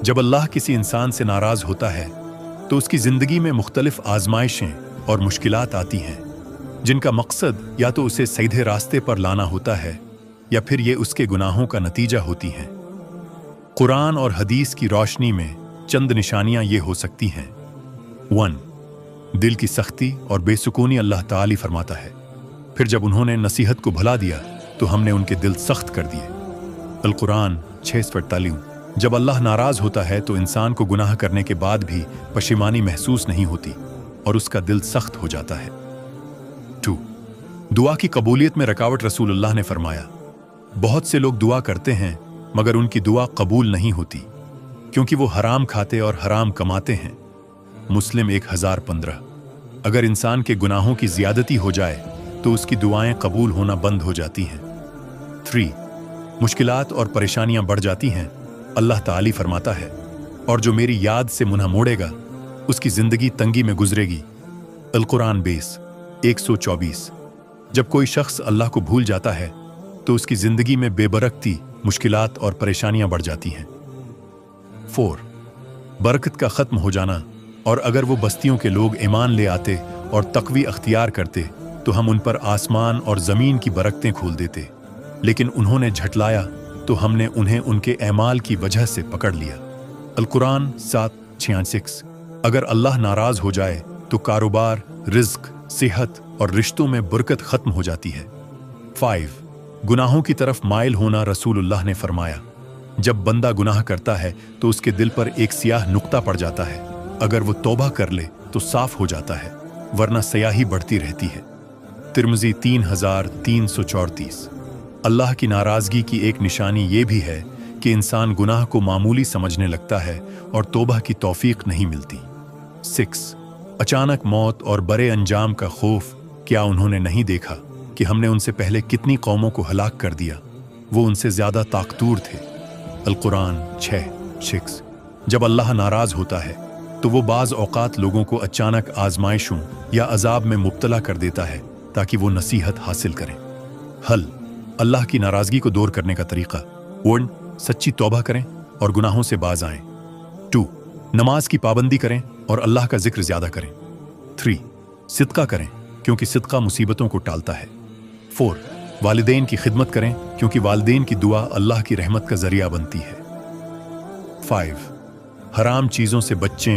جب اللہ کسی انسان سے ناراض ہوتا ہے تو اس کی زندگی میں مختلف آزمائشیں اور مشکلات آتی ہیں، جن کا مقصد یا تو اسے سیدھے راستے پر لانا ہوتا ہے یا پھر یہ اس کے گناہوں کا نتیجہ ہوتی ہیں۔ قرآن اور حدیث کی روشنی میں چند نشانیاں یہ ہو سکتی ہیں۔ 1. دل کی سختی اور بے سکونی۔ اللہ تعالی فرماتا ہے، پھر جب انہوں نے نصیحت کو بھلا دیا تو ہم نے ان کے دل سخت کر دیے۔ القرآن 6:48۔ جب اللہ ناراض ہوتا ہے تو انسان کو گناہ کرنے کے بعد بھی پشیمانی محسوس نہیں ہوتی اور اس کا دل سخت ہو جاتا ہے۔ 2. دعا کی قبولیت میں رکاوٹ۔ رسول اللہ نے فرمایا، بہت سے لوگ دعا کرتے ہیں مگر ان کی دعا قبول نہیں ہوتی کیونکہ وہ حرام کھاتے اور حرام کماتے ہیں۔ مسلم 1015۔ اگر انسان کے گناہوں کی زیادتی ہو جائے تو اس کی دعائیں قبول ہونا بند ہو جاتی ہیں۔ 3. مشکلات اور پریشانیاں بڑھ جاتی ہیں۔ اللہ تعالی فرماتا ہے، اور جو میری یاد سے منہ موڑے گا اس کی زندگی تنگی میں گزرے گی۔ القرآن 124۔ جب کوئی شخص اللہ کو بھول جاتا ہے تو اس کی زندگی میں بے برکتی، مشکلات اور پریشانیاں بڑھ جاتی ہیں۔ 4. برکت کا ختم ہو جانا۔ اور اگر وہ بستیوں کے لوگ ایمان لے آتے اور تقوی اختیار کرتے تو ہم ان پر آسمان اور زمین کی برکتیں کھول دیتے، لیکن انہوں نے جھٹلایا تو ہم نے انہیں ان کے اعمال کی وجہ سے پکڑ لیا۔ القرآن 7:66۔ اگر اللہ ناراض ہو جائے تو کاروبار، رزق، صحت اور رشتوں میں برکت ختم ہو جاتی ہے۔ 5. گناہوں کی طرف مائل ہونا۔ رسول اللہ نے فرمایا، جب بندہ گناہ کرتا ہے تو اس کے دل پر ایک سیاہ نقطہ پڑ جاتا ہے، اگر وہ توبہ کر لے تو صاف ہو جاتا ہے، ورنہ سیاہی بڑھتی رہتی ہے۔ ترمذی 3334۔ اللہ کی ناراضگی کی ایک نشانی یہ بھی ہے کہ انسان گناہ کو معمولی سمجھنے لگتا ہے اور توبہ کی توفیق نہیں ملتی۔ 6. اچانک موت اور برے انجام کا خوف۔ کیا انہوں نے نہیں دیکھا کہ ہم نے ان سے پہلے کتنی قوموں کو ہلاک کر دیا؟ وہ ان سے زیادہ طاقتور تھے۔ القرآن 6:6۔ جب اللہ ناراض ہوتا ہے تو وہ بعض اوقات لوگوں کو اچانک آزمائشوں یا عذاب میں مبتلا کر دیتا ہے تاکہ وہ نصیحت حاصل کریں۔ حل۔ اللہ کی ناراضگی کو دور کرنے کا طریقہ۔ 1. سچی توبہ کریں اور گناہوں سے باز آئیں۔ 2. نماز کی پابندی کریں اور اللہ کا ذکر زیادہ کریں۔ 3. صدقہ کریں کیونکہ صدقہ مصیبتوں کو ٹالتا ہے۔ 4. والدین کی خدمت کریں کیونکہ والدین کی دعا اللہ کی رحمت کا ذریعہ بنتی ہے۔ 5. حرام چیزوں سے بچیں